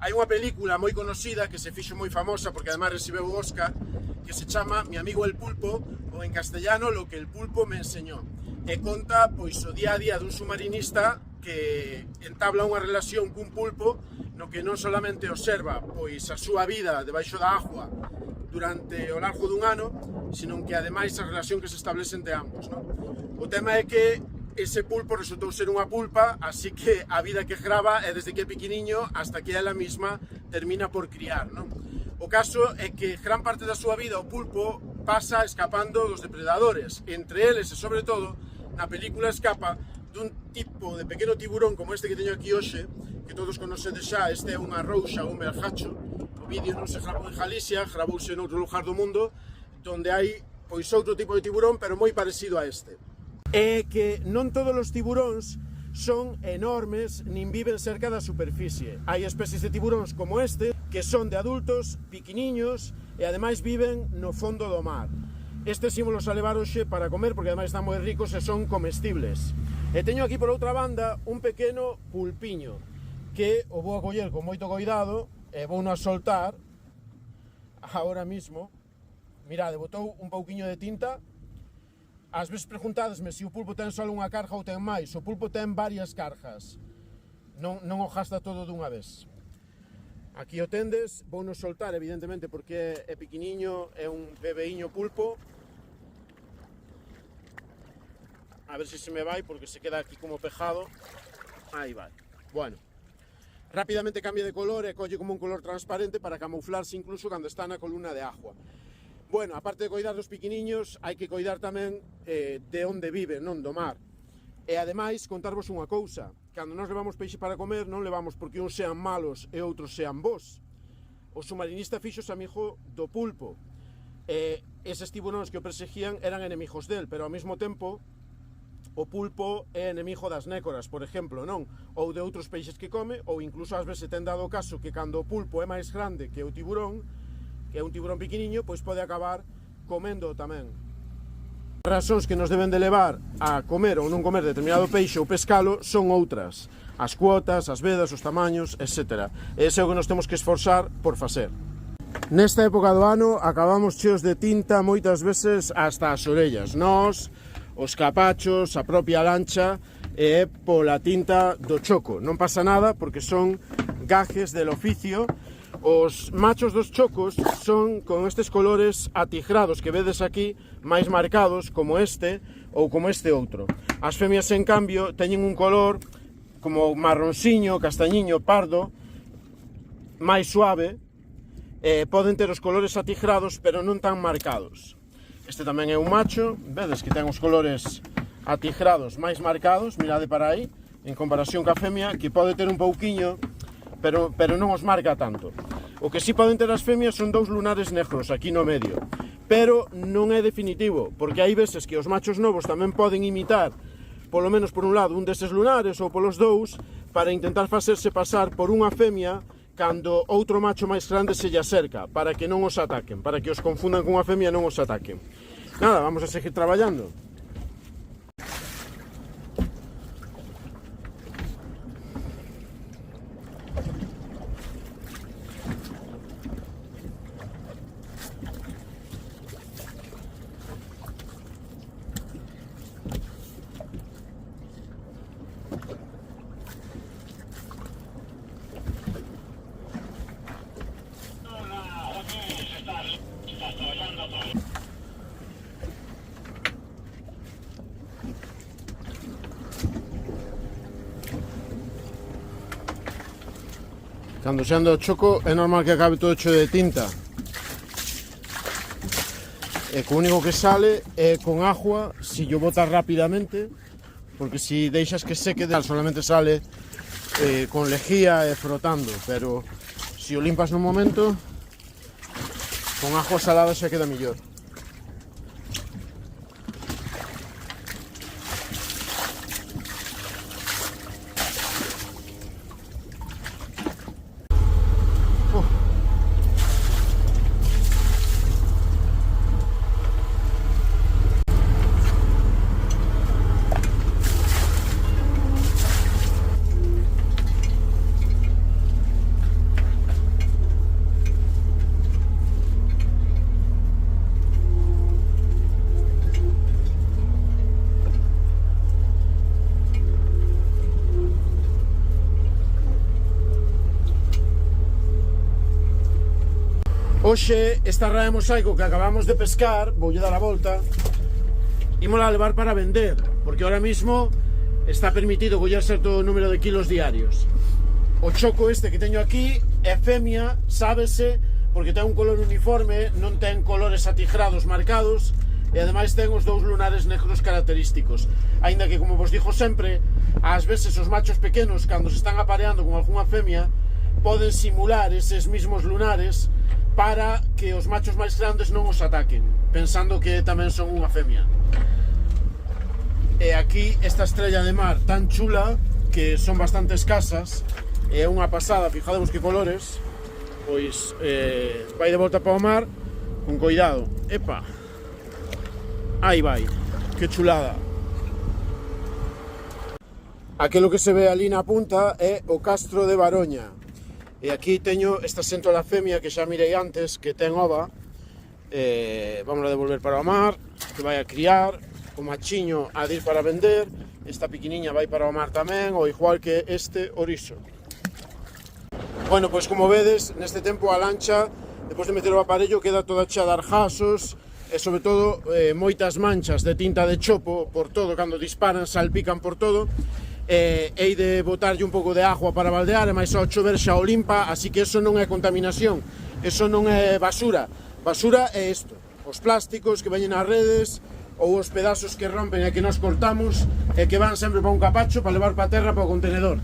Hai unha película moi conocida que se fixo moi famosa porque además recibeu o Oscar, que se chama Mi amigo el pulpo, ou en castellano Lo que el pulpo me enseñó, e conta pois o día a día dun submarinista que entabla unha relación cun pulpo no que non solamente observa pois a súa vida debaixo da agua durante o largo dun ano, sino que ademais a relación que se establece entre ambos, non? O tema é que ese pulpo resultou ser unha pulpa, así que a vida que grava é desde que é pequeniño hasta que ela mesma termina por criar, non? O caso é que gran parte da súa vida o pulpo pasa escapando dos depredadores, entre eles e sobre todo na película escapa dun tipo de pequeno tiburón como este que teño aquí hoxe, que todos conocedes xa. Este é unha rouxa, un melgacho. O vídeo non se gravou en Galicia, gravouse noutro lugar do mundo, onde hai pois outro tipo de tiburón, pero moi parecido a este. É que non todos os tiburóns son enormes nin viven cerca da superficie. Hai especies de tiburóns como este que son de adultos, piquiniños e ademais viven no fondo do mar. Estes ímolos a levar hoxe para comer porque ademais están moi ricos e son comestibles. E teño aquí por outra banda un pequeno pulpiño que o vou a coller con moito cuidado e vou a soltar agora mismo. Mirade, botou un pouquiño de tinta. Ás veces preguntadesme se o pulpo ten só unha carga ou ten máis. O pulpo ten varias cargas. Non o gasta todo dunha vez. Aquí o tendes, vou non soltar evidentemente porque é pequeniño, é un bebeíño pulpo. A ver se me vai porque se queda aquí como pejado. Aí vai. Bueno. Rápidamente cambia de color e colle como un color transparente para camuflarse incluso cando está na columna de agua. Bueno, aparte de coidar dos pequeniños, hai que coidar tamén de onde vive, non do mar. E ademais, contarvos unha cousa. Cando nos levamos peixe para comer, non levamos porque uns sean malos e outros sean bons. O submarinista fixos amigo do pulpo. E eses tiburóns que o perseguían eran enemigos del, pero ao mesmo tempo o pulpo é enemigo das nécoras, por exemplo, non? Ou de outros peixes que come, ou incluso ás veces ten dado o caso que cando o pulpo é máis grande que o tiburón, que é un tiburón pequeniño, pois pode acabar comendo tamén. As razóns que nos deben de levar a comer ou non comer determinado peixe ou pescalo son outras. As cuotas, as vedas, os tamaños, etc. Ese é o que nos temos que esforzar por facer. Nesta época do ano acabamos cheos de tinta moitas veces hasta as orellas. Nós, os capachos, a propia lancha e pola tinta do choco. Non pasa nada porque son gajes del oficio. Os machos dos chocos son con estes colores atigrados que vedes aquí, máis marcados, como este ou como este outro. As femias, en cambio, teñen un color como marronsiño, castañiño, pardo, máis suave, poden ter os colores atigrados, pero non tan marcados. Este tamén é un macho, vedes que ten os colores atigrados máis marcados, mirade para aí, en comparación ca femia, que pode ter un pouquiño, pero non os marca tanto. O que sí poden ter as femias son dous lunares negros aquí no medio, pero non é definitivo, porque hai veces que os machos novos tamén poden imitar, polo menos por un lado, un deses lunares ou polos dous, para intentar facerse pasar por unha femia cando outro macho máis grande se lle acerca, para que non os ataquen, para que os confundan con unha femia e non os ataquen. Nada, vamos a seguir traballando. Cando se anda o choco é normal que acabe todo hecho de tinta. E co único que sale é con agua, si yo botas rápidamente, porque si deixas que seque, solamente sale con lejía e frotando, pero si o limpas nun momento, con agua salada xa queda mellor. Hoxe, esta raia de mosaico que acabamos de pescar, voulle dar a volta, ímola a levar para vender, porque ahora mismo está permitido coller certo número de kilos diarios. O choco este que teño aquí é femia, sábese, porque ten un color uniforme, non ten colores atigrados marcados, e ademais ten os dous lunares negros característicos. Aínda que, como vos digo sempre, ás veces os machos pequenos, cando se están apareando con algunha femia, poden simular eses mismos lunares para que os machos máis grandes non os ataquen, pensando que tamén son unha femia. E aquí esta estrella de mar tan chula, que son bastante escasas, é unha pasada, fijadevos que colores, pois vai de volta para o mar, con cuidado. Epa! Aí vai, que chulada. Aquilo que se ve ali na punta é o Castro de Baroña. E aquí teño esta sentola femia que xa mirei antes, que ten ova. Vamos a devolver para o mar, que vai a criar. O machiño a dir para vender. Esta pequeniña vai para o mar tamén, ou igual que este oriso. Bueno, pois como vedes, neste tempo a lancha, depois de meter o aparello, queda toda chea de arjasos, e sobre todo moitas manchas de tinta de chopo por todo, cando disparan salpican por todo. Hei de botarlle un pouco de agua para baldear, e máis ao chover xa o limpa, así que eso non é contaminación, eso non é basura. Basura é isto, os plásticos que veñen ás redes, ou os pedazos que rompen e que nos cortamos e que van sempre para un capacho para levar para a terra para o contenedor.